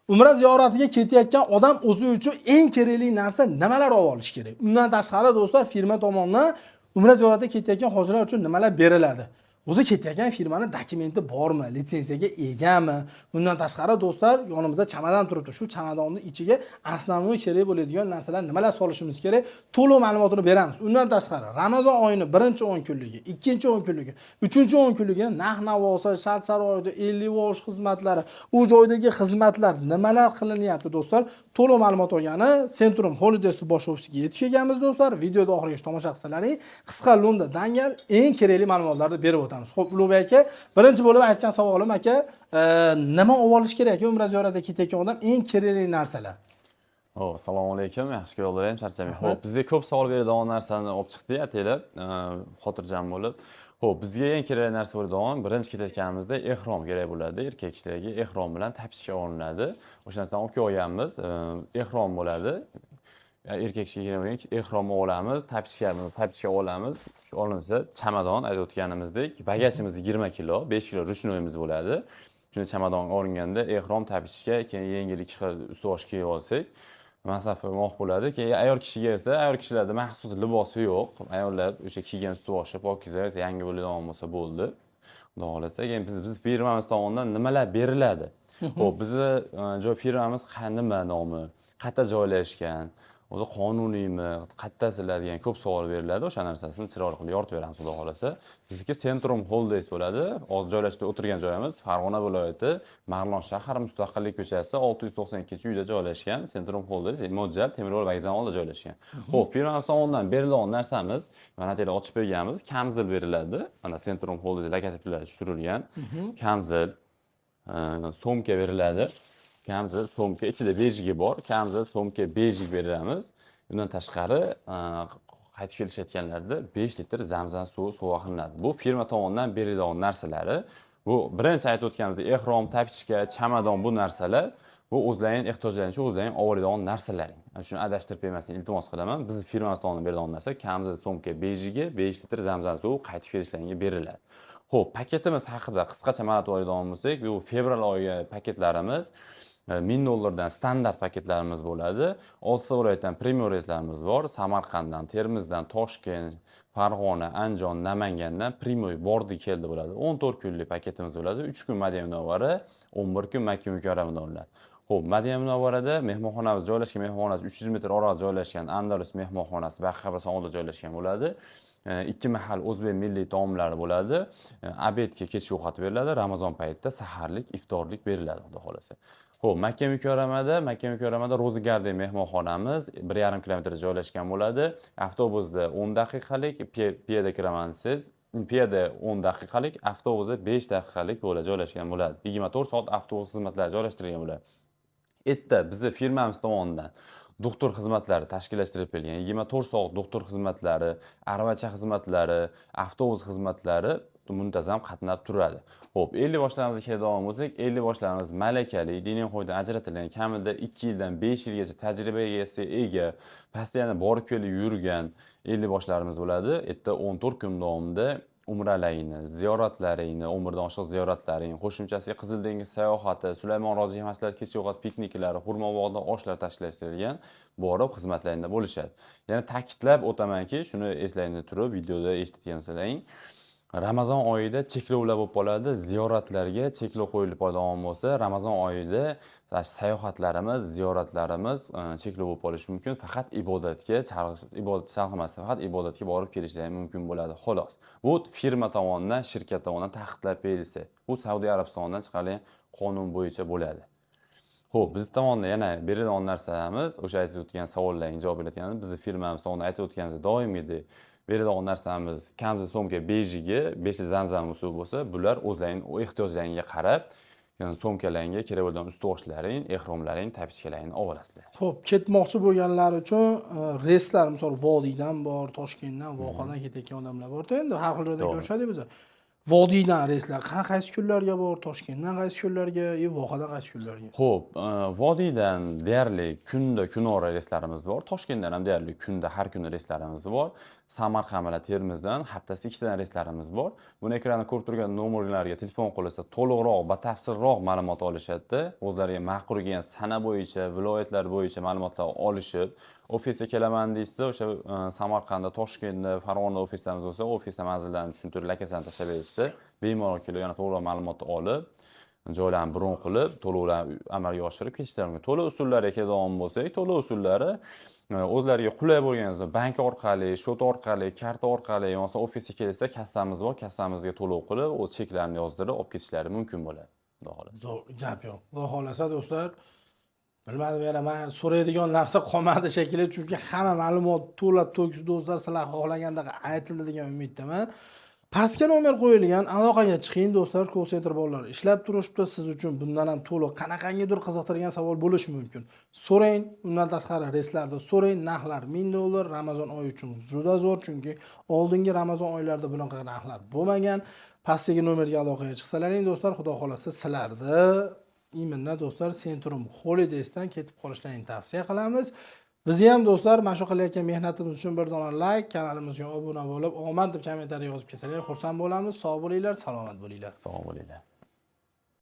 Umra ziyoratiga ketayotgan odam o'zi uchun eng kerakli narsa nimalar olib olish kerak? Undan tashqari do'stlar, firma tomonidan umra ziyoratiga ketayotgan hojilar uchun nimalar beriladi? O'zi ketayotgan firmani dokumenti bormi, litsenziyaga egami? Undan tashqari do'stlar, yonimizda chamadon turibdi. Shu chamadonning ichiga asosiy kerak bo'ladigan narsalar nimalar solishimiz kerak? To'liq ma'lumotini beramiz. Undan tashqari Ramazon oyining 1-10 kunligi, 2-10 kunligi, 3-10 kunligini narx-navosi, shart-sharoiti, 50 yosh xizmatlari, u joydagi xizmatlar nimalar qilinyapti do'stlar? To'liq ma'lumot olgani Centrum Holidays bosh ofisiga yetib kelganmiz do'stlar. Videoda oxirigacha tomosha qilsalaring, qisqa lo'nda dangal eng kerakli ma'lumotlarni berib o'tamiz. Xo'p, Ulug'bek aka, birinchi bo'lib aytgan savolim aka, nima olib olish kerak aka umra ziyoratiga ketayotgan odam eng kerakli narsalar? Assalomu alaykum, yaxshi ko'rdim, charchamang. Xo'p, bizga ko'p savol beradigan narsani olib chiqdi, ataylar, xotirjam bo'lib. Xo'p, bizga eng kerakli narsa bo'ladigan, birinchi ketayotganimizda ehrom kerak bo'ladi. Erkak kishilarga ehrom bilan tapishga olinadi. O'sha narsani olib kelganmiz, ehrom bo'ladi. Erkak kishiga ehromni olamiz, tapishga olamiz. Olinsa, chamadon aytib o'tganimizdek, bagajimiz 20 kilo, 5 kilo ruchnoyimiz bo'ladi. Shuni chamadon olinganda ehrom tapishga, keyin yengil ikki xil ust-bosh kiyib olsak, masofa moq bo'ladi. Keyin ayol kishiga esa, ayol kishilarda maxsus libosi yo'q. Ayollar o'sha kiygan ust-boshi pokiza, yangi bo'ladigan bo'lsa bo'ldi. Xudo xolasa, keyin biz firmamiz tomonidan nimalar beriladi? Xo'p, bizni firmamiz nima nomi, qayerda joylashgan, o'zi qonuniymi, qayerdasilar degan ko'p savol beriladi. O'sha narsasini chiroyli qilib yoritib beramiz, xudo xolasa. Bizniki Centrum Holidays bo'ladi. Hozir joylashib o'tirgan joyimiz Farg'ona viloyati, Marg'ilon shahar Mustaqillik ko'chasi 692-uyda joylashgan. Centrum Holidays mo'ljal temir yo'l vokzali oldida joylashgan. Xo'p, firmamiz tomonidan berilgan narsamiz, mana bu yerda ochib berganmiz, kamzil beriladi. Mana Centrum Holidays logotiplari tushirilgan. Kamzil, so'mka beriladi. Kamzil, so'mka ichida bejigi bor. Kamzil, so'mka, bejig beramiz. Undan tashqari qaytib kelishayotganlarda 5 litr zamzam suvi sovg'a qilinadi. Bu firma tomonidan beriladigan narsalari. Bu birinchi aytib o'tganimizdek ehrom, tapichka, chamadon bu narsalar bu o'zlarining ehtiyojlariga o'zlarining oladigan narsalar. Shuni adashtirib bermaslikni iltimos qilaman. Biz firmamiz tomonidan beriladigan narsa kamzil, so'mka, bejigi, 5 litr zamzam suvi qaytib kelishlariga beriladi. Xo'p, paketimiz haqida qisqacha ma'lumot oladigan bo'lsak, bu fevral oyi paketlarimiz $1000 standart paketlarimiz bo'ladi. 6 viloyatdan premium reyslarimiz bor. Samarqanddan, Termizdan, Toshkent, Farg'ona, Andijon, Namangandan premium bordi keldi bo'ladi. 14 kunlik paketimiz bo'ladi. 3 kun Madina Munavvara, 11 kun Makka Mukarramada bo'ladi. Xo'p, Madina Munavvarada mehmonxonamiz joylashgan, mehmonxonasi 300 metr orada joylashgan Andalus mehmonxonasi Baqa qabriston oldida joylashgan bo'ladi. 2 mahal o'zbek milliy taomlari bo'ladi. Obedga kechki ovqat beriladi. Ramazon paytida saharlik, iftorlik beriladi, xudo xolasa. Xo'p, Makka Mukarramada Ro'zi Garden mehmonxonamiz 1,5 kilometrda joylashgan bo'ladi. Avtobusda 10 daqiqalik, piyoda kiramansiz. Piyoda 10 daqiqalik, avtobusda 5 daqiqalik yo'lda joylashgan bo'ladi. 24 soat avtobus xizmatlari joylashtirilgan bo'ladi. Erta bizni firmamiz tomonidan doktor xizmatlari tashkillashtirib berilgan. 24 soat doktor xizmatlari, aravacha xizmatlari, avtobus xizmatlari muntazam qatnab turadi. Xo'p, 50 boshlarimizga keladigan bo'lsak, 50 boshlarimiz malakali, diniy qo'ydan ajratilgan, kamida 2 yildan 5 yilgacha tajribaga ega, postoyanno borib kelib yurgan 50 boshlarimiz bo'ladi. Erta 14 kun davomida umralaringni, ziyoratlaringni, umrdan oshiq ziyoratlaring, qo'shimchasiga Qizil dengiz sayohati, Sulaymon Roziyev masjidida kechki ovqat pikniklari, Xurmobog'da oshlar tashkillashtirilgan, borib xizmatlaringda bo'lishadi. Yana ta'kidlab o'tamanki, shuni eslayni turib, videoda eshitgansalaring, Ramazon oyida cheklovlar bo'lib qoladi, ziyoratlarga cheklov qo'yilib qoladigan bo'lsa, Ramazon oyida sayohatlarimiz, ziyoratlarimiz cheklov bo'lib qolishi mumkin. Faqat ibodatga chalg'imasdan, faqat ibodatga borib kelishlari mumkin bo'ladi, xolos. Bu firma tomonidan, shirkat tomonidan taqiqlab berilsa, bu Saudiya Arabistonidan chiqarilgan qonun bo'yicha bo'ladi. Xo'p, biz tomonidan yana beriladigan narsalarimiz, o'sha aytib o'tgan savollarga javob berayotganimiz, bizning firmamiz tomonidan aytib o'tganimiz doimgidek beriladigan narsamiz kamzil, so'mka, bejigi, 5 litr zamzam suvi bo'lsa, bular o'zlarining ehtiyojlariga qarab, so'mkalaringga kerak bo'lgan ust-boshlaring, ehromlaring, tapichkalaringni olib olasizlar. Xo'p, ketmoqchi bo'lganlar uchun reyslar, misol Vodiydan bor, Toshkentdan, Vohadan ketayotgan odamlar bor-da, endi har xil joyda ko'rishadi biz. Vodiydan reyslar qaysi kunlarga bor, Toshkentdan qaysi kunlarga, Vohadan qaysi kunlarga? Xo'p, Vodiydan deyarli kunda kunora reyslarimiz bor. Toshkentdan ham deyarli kunda har kuni reyslarimiz bor. Samarqand bilan Termizdan haftasi 2 tadan reyslarimiz bor. Buni ekranda ko'rib turgan nomerlarga telefon qilsa, to'liqroq, batafsilroq ma'lumot olishadi. O'zlariga ma'qul kelgan sana bo'yicha, viloyatlar bo'yicha ma'lumotlar olishib, ofisga kelaman deysa, o'sha Samarqandda, Toshkentda, Farg'onada ofislarimiz bo'lsa, ofisda manzillarni tushuntirib, lokasiyani tashlab bersa, bemalol kelib, yana to'liq ma'lumotni olib, joylarni bron qilib, to'lovlarni amalga oshirib ketishlari mumkin. To'lov usullariga keladigan bo'lsak, to'lov usullari o'zlariga qulay bo'lganingizda bank orqali, shot orqali, karta orqali, yoki ofisga kelsa, kassamiz bor, kassamizga to'lov qilib, o'z cheklarni yozdirib olib ketishlari mumkin bo'ladi. Xudo xohlasa. Zo'r gap yo'q. Xudo xohlasa do'stlar, bilmadim, yana men so'raydigan narsa qolmadi shekilli, chunki hamma ma'lumot to'lab to'kis do'stlar sizlar xohlagandek aytildi degan umiddaman. Pastga nomer qo'yilgan, aloqaga chiqing do'stlar, call center bolalar ishlab turishibdi. Siz uchun bundan ham to'liq qanaqangidir qiziqtirgan savol bo'lishi mumkin. So'rang, undan tashqari reyslarda so'rang, narxlar $1000, Ramazon oyi uchun juda zo'r, chunki oldingi Ramazon oylarida bunaqa narxlar bo'lmagan. Pastdagi nomerga aloqaga chiqsalaring do'stlar, xudo xolasa sizlarni imminna do'stlar Centrum Holidays'dan ketib qolishlarini tavsiya qilamiz. Bizni ham do'stlar mana shu qilayotgan mehnatimiz uchun bir dona like, kanalimizga obuna bo'lib, omad deb kommentariy yozib kelsalar xursand bo'lamiz. Sog' bo'linglar, salomat bo'linglar. Sog' bo'linglar.